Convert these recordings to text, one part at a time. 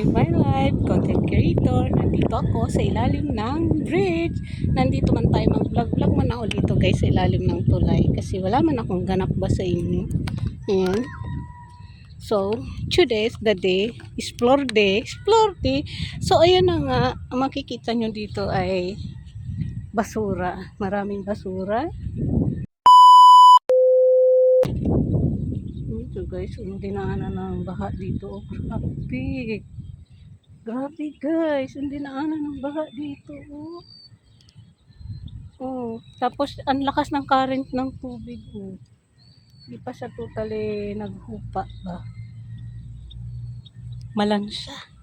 Living My Life, content creator. Nandito ako sa ilalim ng bridge. Nandito man tayo mag-vlog man ako dito guys sa ilalim ng tulay. Kasi wala man akong ganap ba sa inyo. Ayan. So, today is the day. Explore day. Explore day. So, ayan na nga. Ang makikita nyo dito ay basura. Maraming basura. Ito guys, hindi na ng baha dito. Grabe. Grabe guys, hindi na ng baha dito. Tapos ang lakas ng current ng tubig. Hindi pa siya totally naghupa ba. Malansa.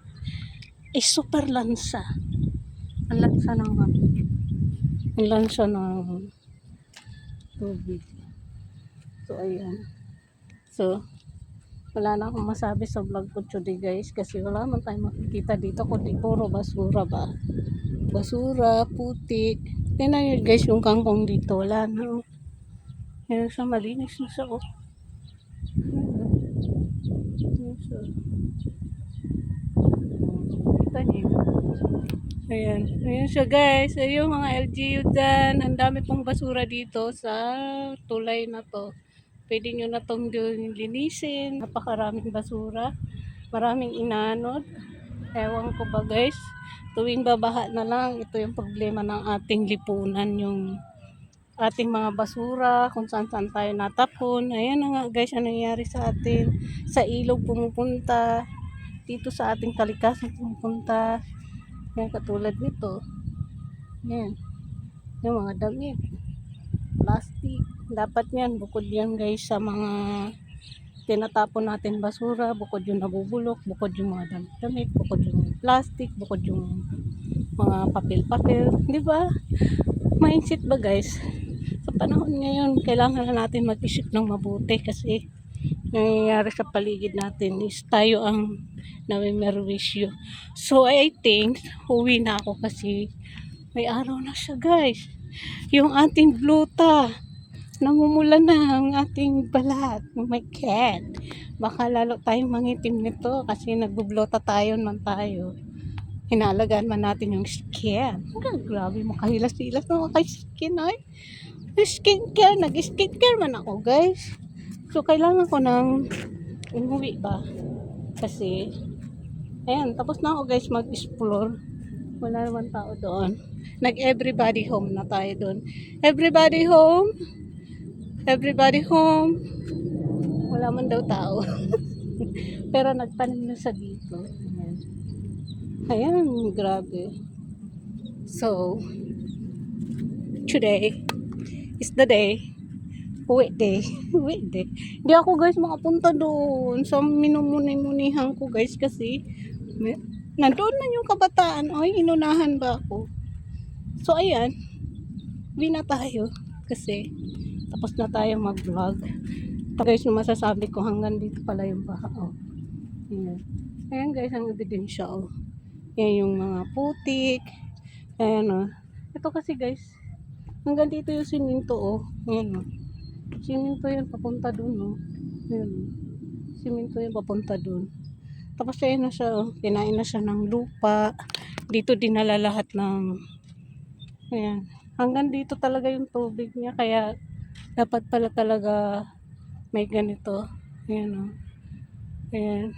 Super lansa. Ang lansa ng tubig. So ayan. So, wala na akong masabi sa vlog ko today guys kasi wala man tayong makikita dito kundi puro basura ba. Basura, putik. Tingnan nyo guys yung kangkong dito. Wala na. Yan siya, malinis na siya. Kita nyo. Ayan. Ayan siya guys. Ayun mga LGU dyan. Ang dami pong basura dito sa tulay na to. Pwede nyo na itong linisin. Napakaraming basura. Maraming inanod. Ewan ko ba guys. Tuwing babaha na lang. Ito yung problema ng ating lipunan. Yung ating mga basura. Kung saan saan tayo natapon. Ayan na nga guys. Ang nangyayari sa atin. Sa ilog pumupunta. Dito sa ating kalikasan pumupunta. Yan katulad nito. Yan. Yung mga damit. Plastic. Dapat yan, bukod yan guys sa mga tinatapon natin basura, bukod yung nabubulok, bukod yung mga damit, bukod yung plastic, bukod yung mga papel-papel, di ba? Mindset ba guys? Sa panahon ngayon, kailangan na natin mag-isip ng mabuti kasi nangyayari sa paligid natin is tayo ang namemerwisyo. So I think, uwi na ako kasi may araw na siya guys. Yung ating bluta, namumula na ang ating balat. Oh my God. Baka lalo tayong mangitim nito kasi nagbublota tayo naman tayo. Hinalagaan man natin yung skin. Grabe, makahilas-hilas na maka-skin ay. Skincare, nag-skincare man ako guys. So kailangan ko nang umuwi ba. Kasi, ayan, tapos na ako guys mag-explore. Wala naman tao doon. Nag-everybody home na tayo doon. Everybody home. Everybody home. Wala man daw tao. Pero nagtanim na sa dito. Ayan. Ayan, grabe. So, today is the day. Uwi day. Uwi day. Hindi ako guys makapunta doon sa minumuni-munihan ko guys kasi nandoon man yung kabataan. Ay, inunahan ba ako? So, ayan. Uwi na tayo kasi tapos na tayo mag-vlog. Guys, yung masasabi ko hanggang dito pala yung baha. Ayan. Ayan guys, ang ebidensya. Ayan yung mga putik. Ayan Ito kasi guys, hanggang dito yung siminto Ayan Siminto yan papunta dun Ayan Siminto yan papunta dun. Tapos ayan na siya Kinain na siya ng lupa. Dito dinala lahat ng ayan. Hanggang dito talaga yung tubig niya kaya dapat pala talaga may ganito. Ayan Ayan.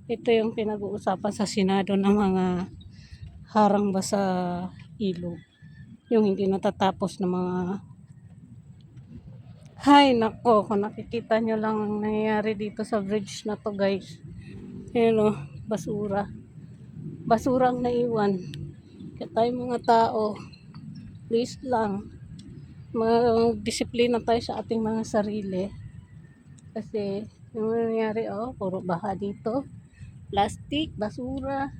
Ito yung pinag-uusapan sa Senado ng mga harang ba sa ilog. Yung hindi natatapos ng mga nako, kung nakikita nyo lang ang nangyayari dito sa bridge na to guys. Ayan basura. Basura ang naiwan. Kaya tayo mga tao, please lang mag-disiplina tayo sa ating mga sarili kasi yung nangyari puro baha dito, plastic, basura,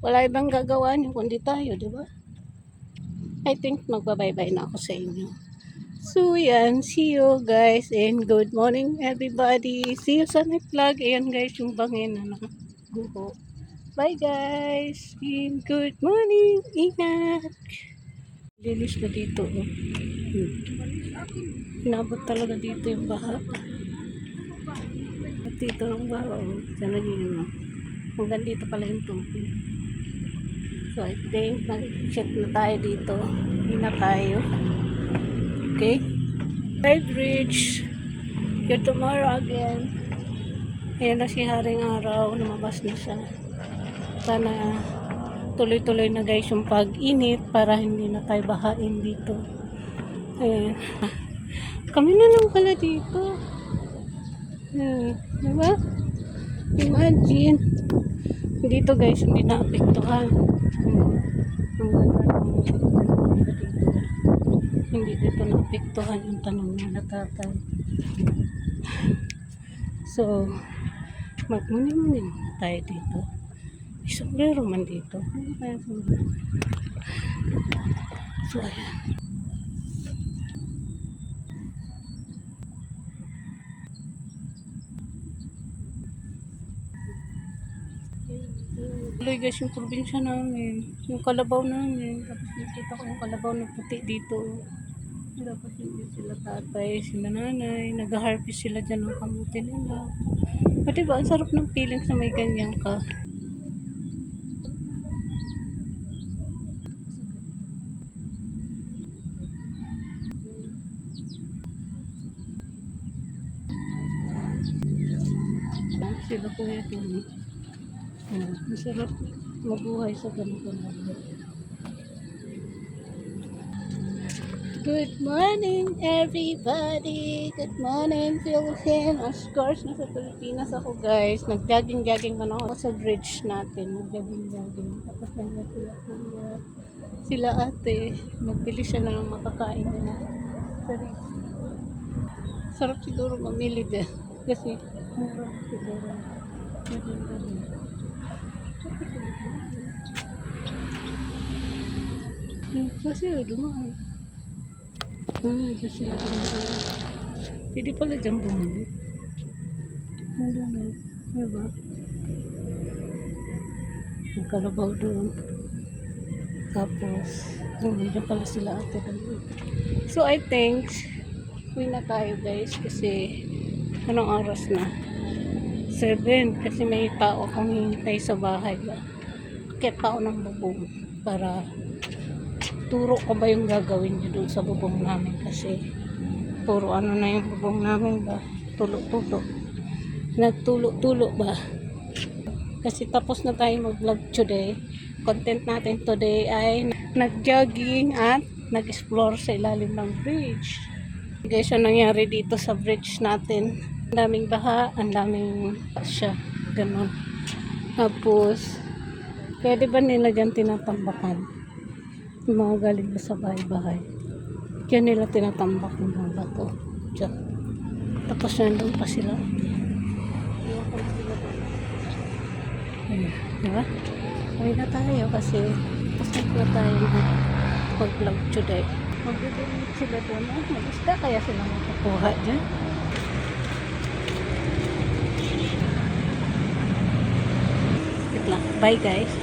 wala ibang gagawa nyo kundi tayo, di ba? I think magbabaybay na ako sa inyo. So yan, see you guys and good morning everybody. See you sa next vlog. Ayan guys yung bangin na guho. Bye guys and good morning. Ingat. Lilis na dito Inabot talaga dito yung baha. At dito ang baha. Sana yun Hanggang dito pala yung tubig. So I think mag-check na tayo dito. Hindi na tayo. Okay? Bye bridge. See you tomorrow again. Ayan na si Haring Araw. Lumabas na siya. Sana tuloy-tuloy na guys yung pag-init para hindi na tayo bahain dito. Ayan. Kami na lang pala dito. Ayan. Diba? Imagine. Dito guys, hindi naapektuhan. Ang ganda ng dito. Hindi dito naapektuhan yung tanong na tatay. So, magmuni-muni tayo dito. May sombrero man dito. Ano kaya sombrero? So, ayan. Tuloy guys yung probinsya namin. Yung kalabaw namin. Tapos nakita ko yung kalabaw na puti dito. Tapos hindi sila tatay, sila nanay. Nag-harvest sila dyan ng kamuti nila. O diba, ang sarap ng feeling sa may ganyan ka. Sila po yun. Masarap mabuhay sa ganito na. Good morning everybody! Good morning Philippines! Of course, nasa Pilipinas ako guys. Nag-jogging-jogging man ako sa bridge natin. Nag-jogging-jogging. Tapos nandiyan sila kuya. Sila ate. Nagbili siya ng makakain nila. Sarap siguro mamili din. Kasi mura siguro. Kasi dumaan. Kasi dumaan. Hindi pala dyan bumili. Nandun. Diba? Ang kalabaw doon. Tapos, nandiyan pala sila ate doon. So, I think, uwi na tayo guys. Kasi, anong oras na? 7. Kasi may tao akong hintay sa bahay. Kaya tao ng bubong. Para turo ko ba yung gagawin nyo doon sa bubong namin. Kasi, puro ano na yung bubong namin ba? Tulo-tulo. Nagtulo-tulo ba? Kasi tapos na tayo mag-vlog today. Content natin today ay nag-jogging at nag-explore sa ilalim ng bridge. Guys, ano nangyari dito sa bridge natin? Ang daming baha, ang daming siya. Ganon. Tapos, kaya diba nila dyan tinatambakan? Yung mga galing sa bahay-bahay. Kaya nila tinatambak ng mga bato. Diyan. Tapos nandun pa sila. Ayan, diba? Uwi na tayo kasi tapos na tayo mag-vlog today. Mag-vlog sila doon. Mag-isda kaya sila makakuha dyan. Bye guys.